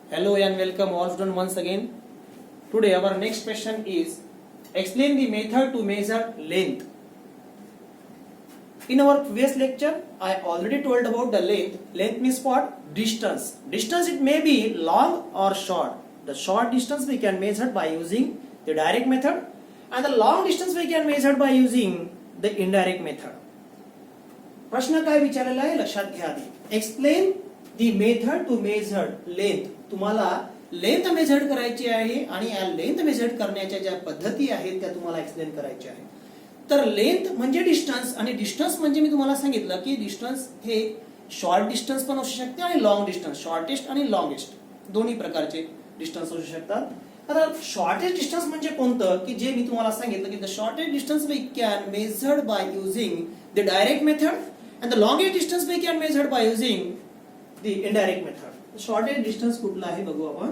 Hello and welcome all students once again. Today our next question is explain the method to measure length. In our previous lecture, I already told about the length. Length means what? Distance. Distance it may be long or short. The short distance we can measure by using the direct method, and the long distance we can measure by using the indirect method. प्रश्न काय विचारलेला आहे लक्षात घ्या आधी. Explain the method to measure length. तुम्हाला length measure करायची आहे आणि या लेंथ मेजर करण्याच्या ज्या पद्धती आहेत त्या तुम्हाला एक्सप्लेन करायच्या आहेत. तर लेंथ म्हणजे डिस्टन्स, आणि डिस्टन्स म्हणजे मी तुम्हाला सांगितलं की डिस्टन्स हे शॉर्ट डिस्टन्स पण असू शकते आणि लॉंग डिस्टन्स, शॉर्टेस्ट आणि लॉंगेस्ट दोन्ही प्रकारचे डिस्टन्स असू शकतात. आता शॉर्टेस्ट डिस्टन्स म्हणजे कोणतं की जे मी तुम्हाला सांगितलं की the shortest distance we can measured by using the direct method and the longest distance we can measure by using the indirect method. The shortest distance कुठला आहे बघू आपण.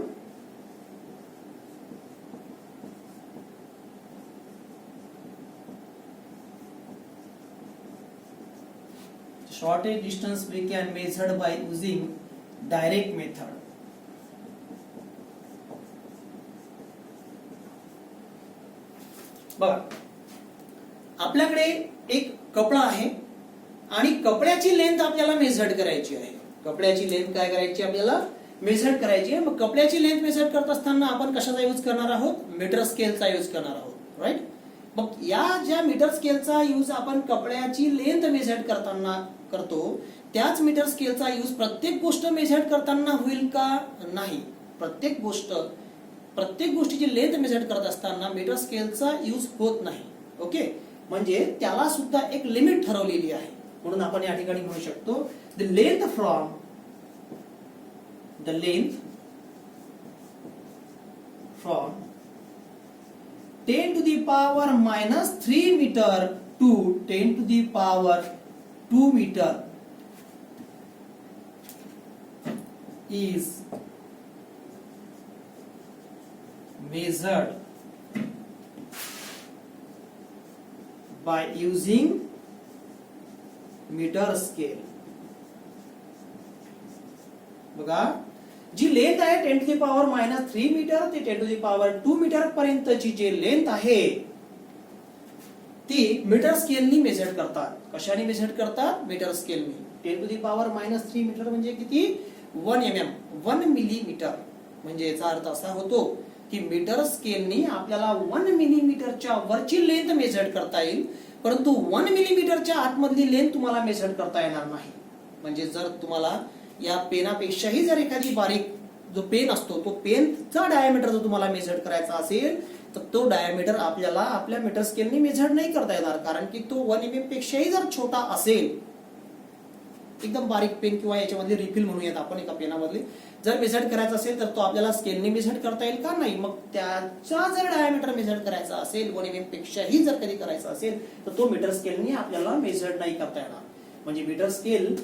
Shortest distance we can measure by using direct method. बघा आपल्याकडे एक कपडा आहे आणि कपड्याची लेंथ आपल्याला मेजर करायची आहे. कपड्याची लेंथ काय करायची आपल्याला मेजर करायची आहे. मग कपड्याची लेंथ मेजर करत असताना आपण कशाचा यूज करणार आहोत? मीटर स्केलचा यूज करणार आहोत, राईट. मग या ज्या मीटर स्केलचा यूज आपण कपड्याची लेंथ मेजर करताना करतो त्याच मीटर स्केलचा यूज प्रत्येक गोष्ट मेजर करताना होईल का? नाही. प्रत्येक गोष्टीची लेंथ मेजर करत असताना मीटर स्केलचा यूज होत नाही. ओके, म्हणजे त्याला सुद्धा एक लिमिट ठरवलेली आहे. म्हणून आपण या ठिकाणी म्हणू शकतो the length from 10 to the power minus 3 meter to 10 to the power 2 meter is measured by using metre scale. बघा जी लेंथ आहे 10 to the power minus 3 metre ते 10 to the power 2 मीटर पर्यंतची जी लेंथ आहे ती मीटर स्केलनी मेजर करतात. कशाने measure करतात? मीटर स्केलनी. 10 to the power minus 3 metre म्हणजे किती? 1 mm, 1 मिलीमीटर. म्हणजे याचा अर्थ असा होतो की मीटर स्केलनी आपल्याला 1 मिलीमीटरच्या वरची लेंथ मेजर करता येईल, परंतु 1 मिलीमीटरच्या आतमधली लेंथ तुम्हाला मेजर करता येणार नाही. म्हणजे जर तुम्हाला या पेनापेक्षाही जर एखादी बारीक जो पेन असतो तो पेनचा डायमीटर जर तुम्हाला मेजर करायचा असेल तर तो डायमीटर आपल्याला आपल्या मीटर स्केलनी मेजर नाही करता येणार, कारण की तो 1 mm पेक्षाही जर छोटा असेल, एकदम बारीक पेन किंवा याच्यामधली रिफिल म्हणूयात आपण एका पेनामधली जर मेजर करायचा असेल तर तो आपल्याला स्केलने मेजर करता येईल का? नाही. मग त्याचा जर डायमीटर मेजर करायचा असेल 1 mm पेक्षाही जर कधी करायचा असेल तर तो मीटर स्केलने आपल्याला मेजर नाही करता येणार. म्हणजे मीटर स्केल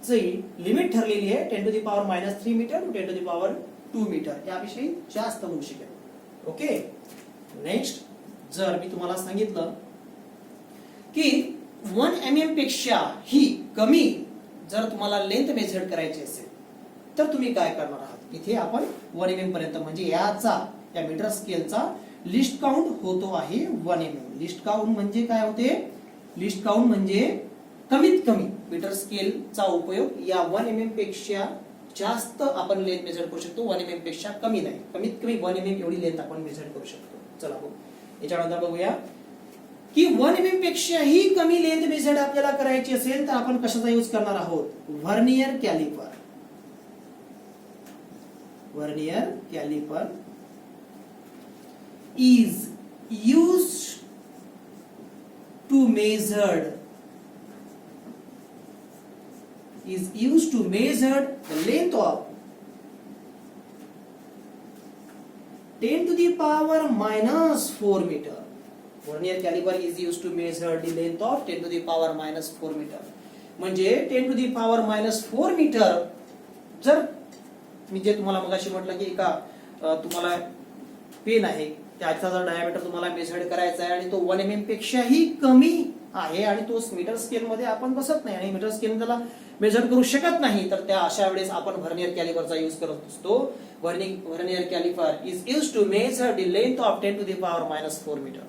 ची लिमिट ठरलेली आहे 10 to the power minus 3 metre to 10 to the power 2 metre. याविषयी जास्त होऊ शकेल. ओके, नेक्स्ट जर मी तुम्हाला सांगितलं की 1 mm पेक्षा ही कमी जर तुम्हाला लेंथ मेजर करायची असेल तर तुम्ही काय करणार आहात? इथे आपण 1 mm पर्यंत म्हणजे या मीटर स्केलचा लिस्ट काउंट होतो आहे 1 mm. लिस्ट काउंट म्हणजे काय होते? लिस्ट काउंट म्हणजे कमीत कमी मीटर स्केलचा उपयोग या 1 mm पेक्षा जास्त आपण लेंथ मेजर करू शकतो. 1 mm पेक्षा कमी नाही, कमीत कमी 1 mm एवढी लेंथ आपण मेजर करू शकतो. चला बघू याच्यानंतर बघूया की 1 mm पेक्षाही कमी लेंथ मेजर आपल्याला करायची असेल तर आपण कशाचा यूज करणार आहोत? Vernier calliper. Vernier caliper is used to measure the length of 10 to the power minus 4 meter. Vernier caliper is used to measure the length of 10 to the power minus 4 meter. म्हणजे 10 to the power minus 4 meter जर मी जे तुम्हाला मगाशी म्हटलं की एका तुम्हाला pen आहे त्याचा जर डायमीटर तुम्हाला मेजर करायचा आहे आणि तो 1 mm पेक्षाही कमी आहे आणि तो मीटर स्केल मध्ये आपण बसत नाही आणि मीटर स्केल त्याला मेजर करू शकत नाही, तर त्या अशा वेळेस आपण व्हर्नियर कॅलिपरचा यूज करत असतो. Vernier calliper is used to measure the length of 10 to the power -4 metre.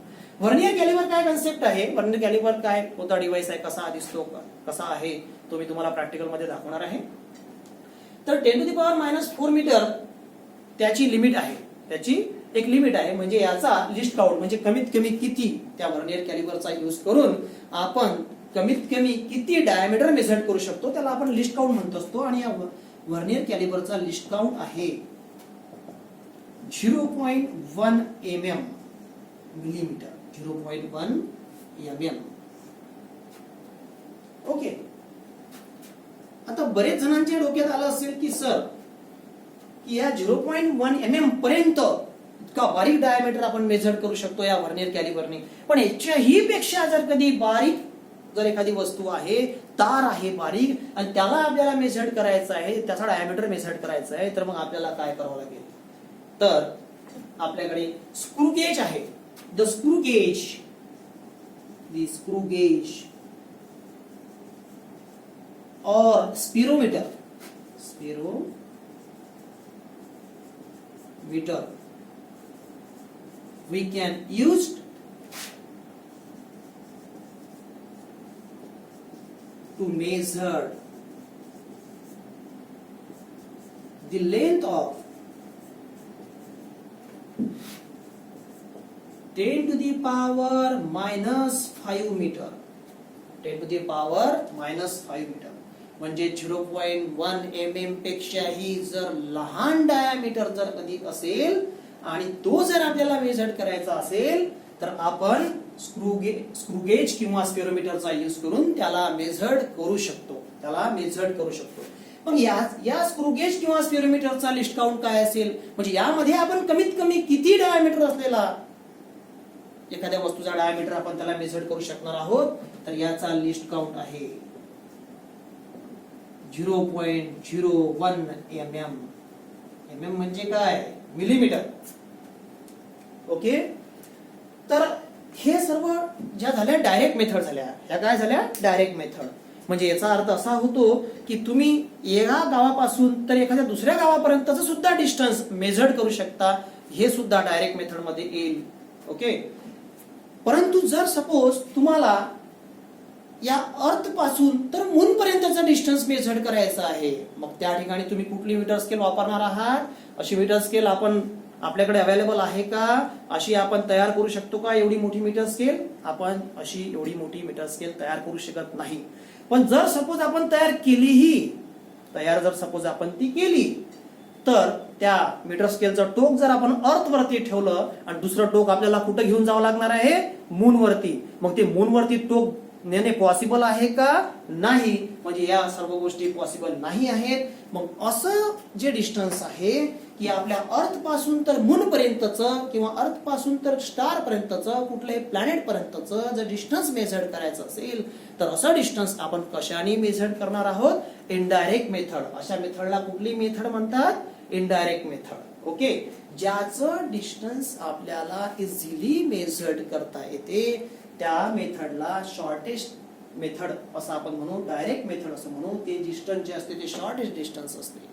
Vernier calliper काय कन्सेप्ट आहे, व्हर्नियर कॅलिपर काय कोणता डिव्हाइस आहे, कसा दिसतो, कसा आहे, तो मी तुम्हाला प्रॅक्टिकल मध्ये दाखवणार आहे. तर 10 to the power -4 मीटर त्याची लिमिट आहे, त्याची एक लिमिट आहे. म्हणजे याचा लिस्ट काउंट म्हणजे कमीत कमी किती त्या व्हर्नियर कॅलिपरचा यूज करून आपण कमीत कमी किती डायमीटर मेजर करू शकतो त्याला आपण लिस्ट काउंट म्हणत असतो. आणि या व्हर्नियर कॅलिपरचा लिस्ट काउंट आहे 0.1 mm मिलीमीटर, 0.1 mm. ओके. आता बरेच जणांच्या डोक्यात आलं असेल की सर की या 0.1 mm पर्यंत इतका बारीक डायमीटर आपण मेजर करू शकतो या व्हर्नियर कॅलिपरने, पण याच्याही पेक्षा जर कधी बारीक जर एखादी वस्तू आहे, तार आहे बारीक, आणि त्याला आपल्याला मेजर करायचं आहे, त्याचा डायमीटर मेजर करायचा आहे, तर मग आपल्याला काय करावं लागेल, तर आपल्याकडे स्क्रू गेज आहे. द स्क्रू गेज और spirometer we can use to measure the length of 10 to the power -5 metre. 10 to the power -5 metre म्हणजे 0.1 mm पेक्षाही जर लहान डायमीटर जर कधी असेल आणि तो जर आपल्याला मेजर करायचा असेल तर आपण स्क्रू गेज किंवा स्पिरोमीटरचा यूज करून त्याला मेजर करू शकतो. पण या स्क्रू गेज किंवा स्पिरोमीटरचा लिस्ट काउंट काय असेल, म्हणजे यामध्ये आपण कमीत कमी किती डायमीटर असलेला एखाद्या वस्तूचा डायमीटर आपण त्याला मेजर करू शकणार आहोत, तर याचा लिस्ट काउंट आहे 0.01 mm. mm म्हणजे काय, मिलीमीटर. ओके. तर हे सर्व ज्या झाल्या डायरेक्ट मेथड झाल्या, ह्या काय झाल्या डायरेक्ट मेथड. म्हणजे याचा अर्थ असा होतो की तुम्ही एका गावापासून तर एखाद्या दुसऱ्या गावापर्यंतचं सुद्धा डिस्टन्स मेजर करू शकता, हे सुद्धा डायरेक्ट मेथड मध्ये येईल. ओके. परंतु जर सपोज तुम्हाला या अर्थ पासून तर मून पर्यंतचा डिस्टन्स मेजर करायचा आहे, मग त्या ठिकाणी तुम्ही कुठली मीटर स्केल वापरणार आहात, अशी मीटर स्केल आपण आपल्याकडे अवेलेबल आहे का, अशी आपण तयार करू शकतो का एवढी मोठी मीटर स्केल, आपण अशी एवढी मोठी मीटर स्केल तयार करू शकत नाही. पण जर सपोज आपण तयार केली तर त्या मीटर स्केलचं टोक जर आपण अर्थ वरती ठेवलं आणि दुसरं टोक आपल्याला कुठं घेऊन जावं लागणार आहे, मून वरती, मग ते मून वरती टोक नेणे पॉसिबल आहे का, नाही. म्हणजे या सर्व गोष्टी पॉसिबल नाही आहेत. मग असं जे डिस्टन्स आहे की आपल्या अर्थ पासून तर मून पर्यंतचं किंवा अर्थ पासून तर स्टार पर्यंतचं कुठल्याही प्लॅनेट पर्यंतचं जर डिस्टन्स मेजर करायचं असेल तर असं डिस्टन्स आपण कशाने मेजर करणार आहोत, इनडायरेक्ट मेथड. अशा मेथडला कुठली मेथड म्हणतात, इनडायरेक्ट मेथड. ओके. ज्याचं डिस्टन्स आपल्याला इझिली मेजर्ड करता येते त्या मेथडला शॉर्टेस्ट मेथड असं आपण म्हणू, डायरेक्ट मेथड असं म्हणू. ते डिस्टन्स जे असते ते शॉर्टेस्ट डिस्टन्स असते.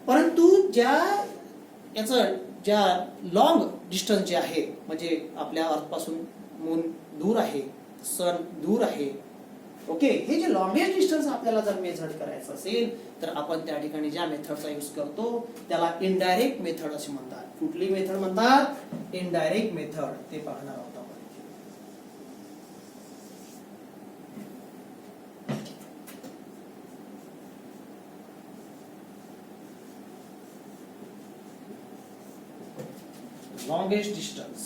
परंतु ज्या लॉंग डिस्टन्स जे आहे, म्हणजे आपल्या अर्थ पासून मून दूर आहे, सन दूर आहे, ओके, हे जे लॉंगेस्ट डिस्टन्स आपल्याला जर मेजर करायचं असेल तर आपण त्या ठिकाणी ज्या मेथडचा यूज करतो त्याला इनडायरेक्ट मेथड असे म्हणतात. कुठली मेथड म्हणतात, इनडायरेक्ट मेथड. ते पाहणार आहोत. Longest distance.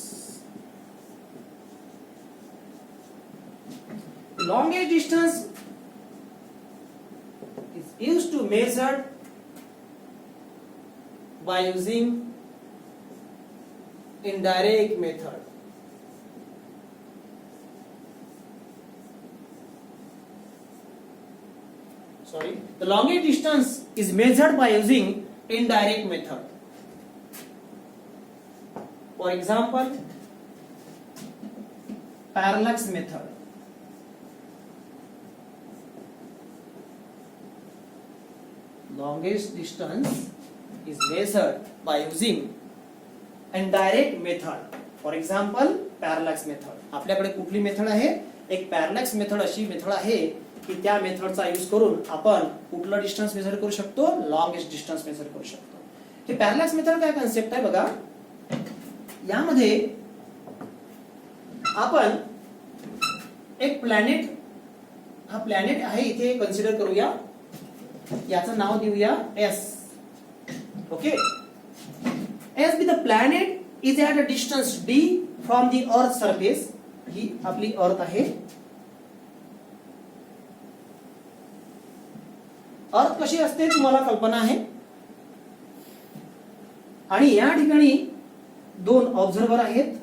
Longest distance is used to measure by using indirect method. The longest distance is measured by using indirect method. For example, parallax method. longest distance is measured by using indirect method. For example, parallax method. आपल्याकडे कुठली method आहे? एक parallax method अशी method आहे की त्या मेथडचा use करून आपण कुठलं डिस्टन्स मेजर करू शकतो? लॉंगेस्ट डिस्टन्स मेजर करू शकतो. हे पॅरलॅक्स मेथड काय कन्सेप्ट आहे बघा. यामध्ये आपण एक प्लॅनेट, हा प्लॅनेट आहे इथे कन्सिडर करूया. याचं नाव देऊया S. Okay. S B the planet is at a distance D from the earth surface. ही आपली अर्थ आहे. अर्थ कशी असते तुम्हाला कल्पना आहे. आणि या ठिकाणी दोन ऑब्झर्वर आहेत.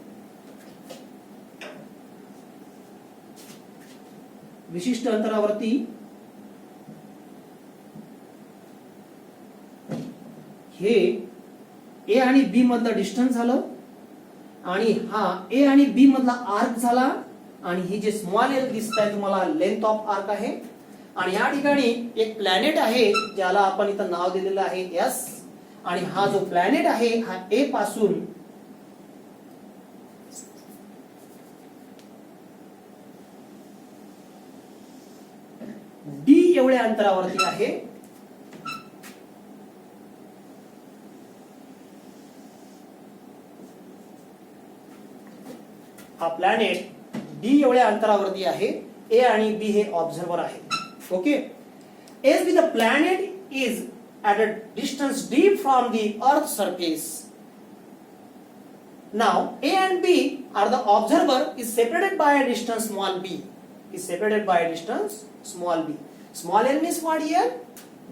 विशिष्ट अंतरावरती हे ए आणि बी मधलं डिस्टन्स झालं आणि हा ए आणि बी मधला आर्क झाला आणि ही जे स्मॉल एल दिसत आहे तुम्हाला लेंथ ऑफ आर्क आहे. आणि या ठिकाणी एक प्लॅनेट आहे ज्याला आपण इथं नाव दिलेलं आहे एस. आणि हा जो प्लॅनेट आहे हा ए पासून डी एवढ्या अंतरावरती आहे. हा प्लॅनेट डी एवढ्या अंतरावरती आहे. ए आणि बी हे ऑब्झर्वर आहे. Okay. S B the planet is at a distance d from the earth surface. Now A and B are the observer is separated by a distance small b. Is separated by a distance small b. Small l means what here?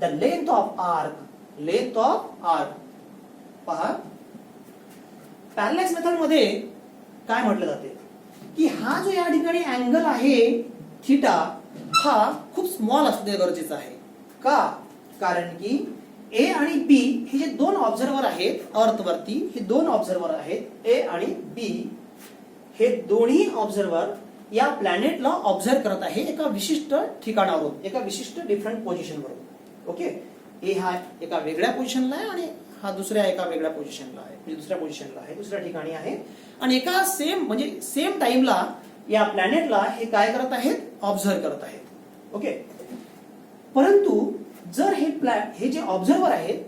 The length of arc. Length of arc. पहा, parallax method मध्ये काय म्हटलं जाते की हा जो या ठिकाणी अँगल आहे थीटा हा खूप स्मॉल असणे गरजेचं आहे. का? कारण की ए आणि बी हे जे दोन ऑब्झर्वर आहेत अर्थ वरती, हे दोन ऑब्झर्वर आहेत ए आणि बी. हे दोन्ही ऑब्झर्वर या प्लॅनेटला ऑब्झर्व करत आहे एका विशिष्ट ठिकाणावरून, एका विशिष्ट डिफरंट पोझिशनवरून. ओके. ए हा एका वेगळ्या पोझिशनला आहे आणि हा दुसऱ्या एका वेगळ्या पोझिशनला आहे, म्हणजे दुसऱ्या पोझिशनला आहे, दुसऱ्या ठिकाणी आहे. आणि एका सेम म्हणजे सेम टाइमला या प्लॅनेटला हे काय करत आहेत? ऑब्झर्व करत आहेत. ओके. परंतु जर हे जे ऑब्झर्वर आहेत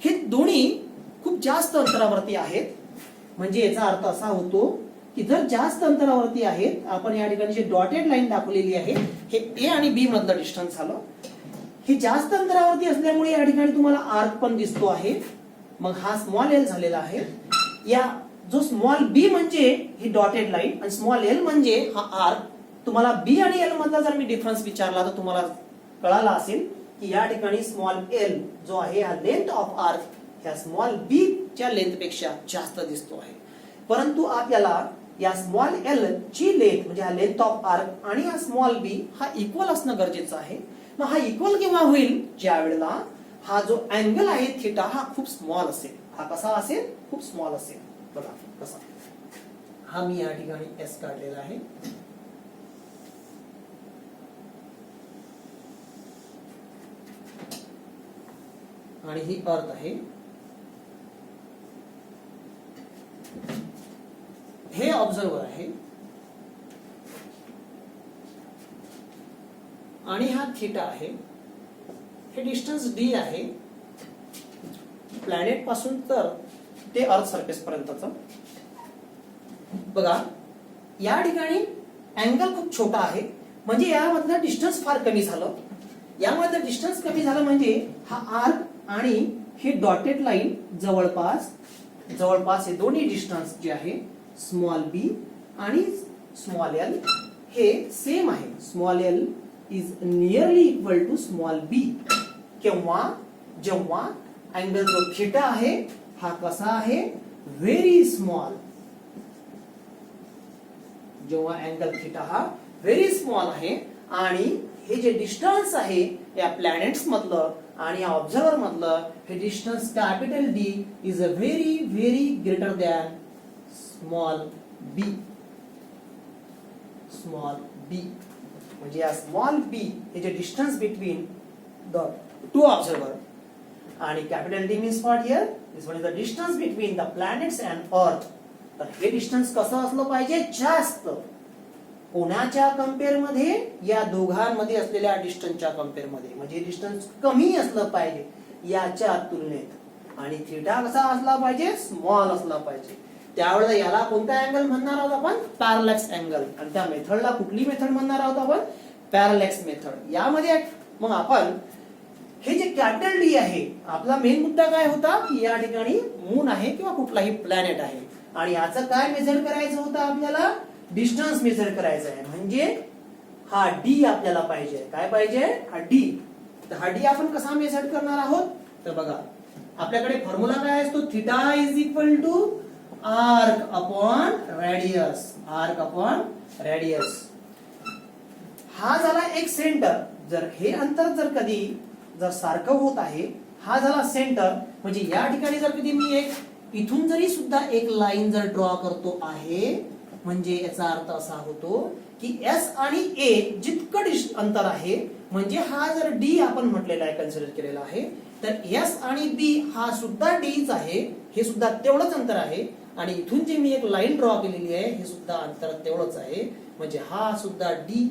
हे दोन्ही खूप जास्त अंतरावरती आहेत, म्हणजे याचा अर्थ असा होतो की जर जास्त अंतरावरती आहेत, आपण या ठिकाणी जे डॉटेड लाईन दाखवलेली आहे हे ए आणि बी मधलं डिस्टन्स झालं. हे जास्त अंतरावरती असल्यामुळे या ठिकाणी तुम्हाला आर्क पण दिसतो आहे. मग हा स्मॉल एल झालेला आहे. या जो स्मॉल बी म्हणजे ही डॉटेड लाईन आणि स्मॉल एल म्हणजे हा आर्क. तुम्हाला बी आणि एल मधला जर मी डिफरन्स विचारला तर तुम्हाला कळाला असेल की या ठिकाणी स्मॉल एल जो आहे हा लेंथ ऑफ आर्क ह्या स्मॉल बी च्या लेंथ पेक्षा जास्त दिसतो आहे. परंतु आपल्याला या स्मॉल एल ची लेंथ म्हणजे हा लेंथ ऑफ आर्क आणि हा स्मॉल बी हा इक्वल असणं गरजेचं आहे. मग हा इक्वल केव्हा होईल? ज्या वेळेला हा जो अँगल आहे थीटा हा खूप स्मॉल असेल. हा कसा असेल? खूप स्मॉल असेल. बघा कसा. हा मी या ठिकाणी एस काढलेला आहे. आणि ही अर्थ आहे. हे ऑब्झर्वर आहे आणि हा थीटा आहे. हे डिस्टन्स डी आहे प्लॅनेट पासून तर ते अर्थ सरफेस पर्यंतचं. बघा या ठिकाणी अँगल खूप छोटा आहे, म्हणजे यामधलं डिस्टन्स फार कमी झालं. यामधलं डिस्टन्स कमी झालं म्हणजे हा आर्क आणि ही डॉटेड लाईन जवळपास हे दोन्ही डिस्टन्स जे आहे स्मॉल बी आणि स्मॉल एल हे सेम आहे. Small L is nearly equal to small B. जेव्हा अँगल जो थीटा आहे हा कसा आहे? Very small. जेव्हा अँगल थीटा हा व्हेरी स्मॉल आहे आणि हे जे डिस्टन्स आहे या प्लॅनेट्स मधलं आणि या ऑब्झर्वर मधलं हे distance capital D is a very very greater than small B. Small B म्हणजे या स्मॉल बी हे जे distance between the two observer आणि capital D means what here? This one is the distance between the planets and earth. तर हे distance कसं असलं पाहिजे? जास्त. कोणाच्या कम्पेअर मध्ये? या दोघांमध्ये असलेल्या डिस्टन्सच्या कम्पेअर मध्ये. म्हणजे डिस्टन्स कमी असलं पाहिजे याच्या तुलनेत. आणि थिटा कसा असला पाहिजे? स्मॉल असला पाहिजे. त्यावेळेला याला कोणता अँगल म्हणणार आहोत आपण? Parallax angle. आणि त्या मेथडला कुठली मेथड म्हणणार आहोत आपण? Parallax method. यामध्ये मग आपण हे जे कॅपिटल डी आहे, आपला मेन मुद्दा काय होता की या ठिकाणी मून आहे किंवा कुठलाही प्लॅनेट आहे आणि याचं काय मेजर करायचं होतं आपल्याला? डिस्टन्स मेजर करायचं आहे. म्हणजे हा डी आपल्याला पाहिजे. काय पाहिजे? हा डी. तर हा डी आपण कसा मेजर करणार आहोत? तर बघा, आपल्याकडे फॉर्म्युला काय असतो? Theta is equal to arc upon radius. Arc upon radius. हा झाला एक सेंटर. जर हे अंतर जर कधी जर सारखं होत आहे, हा झाला सेंटर. म्हणजे या ठिकाणी जर कधी मी एक इथून जरी सुद्धा एक लाईन जर ड्रॉ करतो आहे, म्हणजे याचा अर्थ असा होतो की एस आणि ए जितकं अंतर आहे, म्हणजे हा जर डी आपण म्हटलेला आहे, कन्सिडर केलेला आहे, तर एस आणि बी हा सुद्धा डीच आहे. हे सुद्धा तेवढंच अंतर आहे. आणि इथून जे मी एक लाईन ड्रॉ केलेली आहे, हे सुद्धा अंतर तेवढंच आहे. म्हणजे हा सुद्धा डी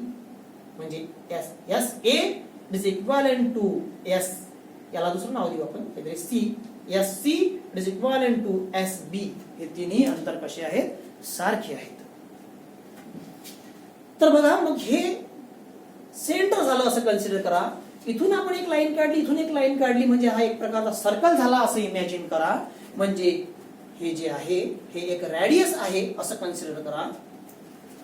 म्हणजे S. S A is equivalent to S, याला दुसरं नाव देऊ आपण C. S C is equivalent to S B. हे तिन्ही अंतर कसे आहेत? सारखे आहेत. तर बघा, मग हे सेंटर झालं असं कन्सिडर करा. इथून आपण एक लाईन काढली, इथून एक लाईन काढली, म्हणजे हा एक प्रकारचा सर्कल झाला असं इमॅजिन करा. म्हणजे हे जे आहे हे एक रेडियस आहे असं कन्सिडर करा.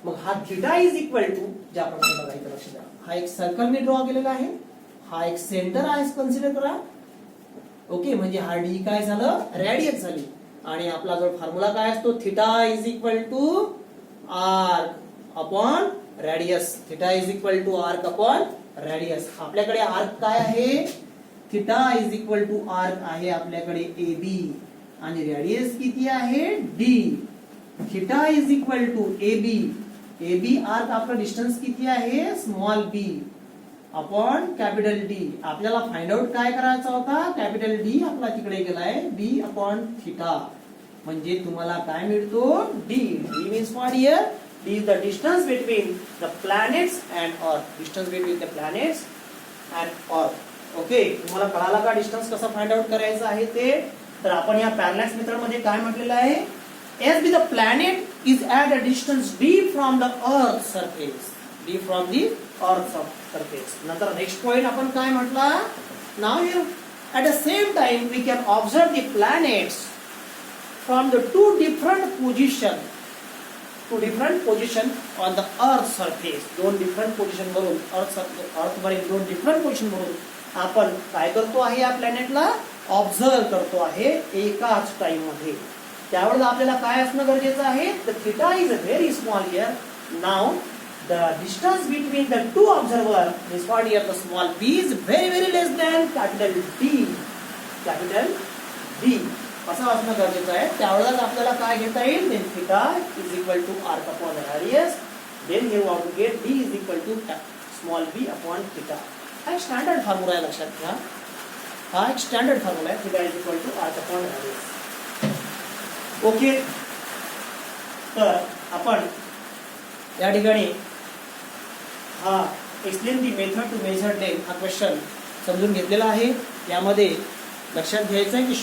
मग हा थिटा इज इक्वल टू, ज्याप्रमाणे बघायचं लक्ष द्या, हा एक सर्कल मी ड्रॉ केलेला आहे, हा एक सेंटर आहे कन्सिडर करा. ओके, म्हणजे हा डी काय झालं? रेडियस झाली. आणि आपला जो फॉर्म्युला काय असतो? Theta is equal to arc upon radius. Theta is equal to arc upon radius. आपल्याकडे आर्क काय आहे? Theta is equal to arc आहे आपल्याकडे ए बी. आणि रेडियस किती आहे? D. Theta is equal to A B. A B arc आपला distance किती आहे? Small B upon capital D. आपल्याला फाइंड आउट काय करायचा होता? कॅपिटल डी आपला तिकडे गेलाय, बी अपॉन थिटा. म्हणजे तुम्हाला काय मिळतो? D. D means what here? D is the distance between the planets and earth. Distance between the planets and earth. Okay, तुम्हाला कळाला का डिस्टन्स कसं फाइंड आउट करायचं आहे ते? तर आपण या पॅरलॅक्स मेथड मध्ये काय म्हटलेलं आहे? as be the planet is at a distance d from the earth surface. d from the earth surface. नंतर नेक्स्ट पॉइंट आपण काय म्हटला? now here at the same time we can observe the planets from the two different position on the earth surface. दोन different position वरून अर्थ वरील दोन different position वरून आपण काय करतो आहे? या प्लॅनेटला ऑब्झर्व करतो आहे एकाच टाइम मध्ये. त्यावेळेला आपल्याला काय असणं गरजेचं आहे? The theta is a very small here. Now the distance between the two observer is what here? The small B is very very less than capital D. Capital D असं असणं गरजेचं आहे. त्यावेळेला आपल्याला काय घेता येईल? Then theta is equal to arc upon radius. Then here we have to get D is equal to small B upon theta. हा एक स्टँडर्ड फॉर्म्युला आहे, लक्षात घ्या. हा एक स्टँडर्ड फॉर्म्युला आहे. Theta is equal to arc upon radius. Okay, तर आपण या ठिकाणी हा explain the method to measure length हा क्वेश्चन समजून घेतलेला आहे. यामध्ये लक्षात घ्यायचं आहे की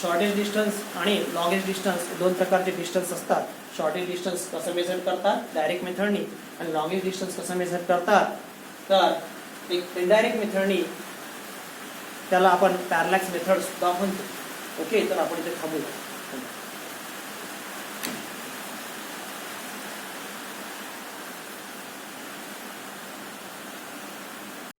शॉर्टेज डिस्टन्स आणि लॉंगेस्ट डिस्टन्स दोन प्रकारचे डिस्टन्स असतात. शॉर्टेज डिस्टन्स कसं मेजर करतात? डायरेक्ट मेथडनी. आणि लॉंगेस्ट डिस्टन्स कसं मेजर करतात? तर एक इनडायरेक्ट मेथडनी. त्याला आपण पॅरलॅक्स मेथड सुद्धा म्हणतो. ओके, तर आपण इथे थांबूया.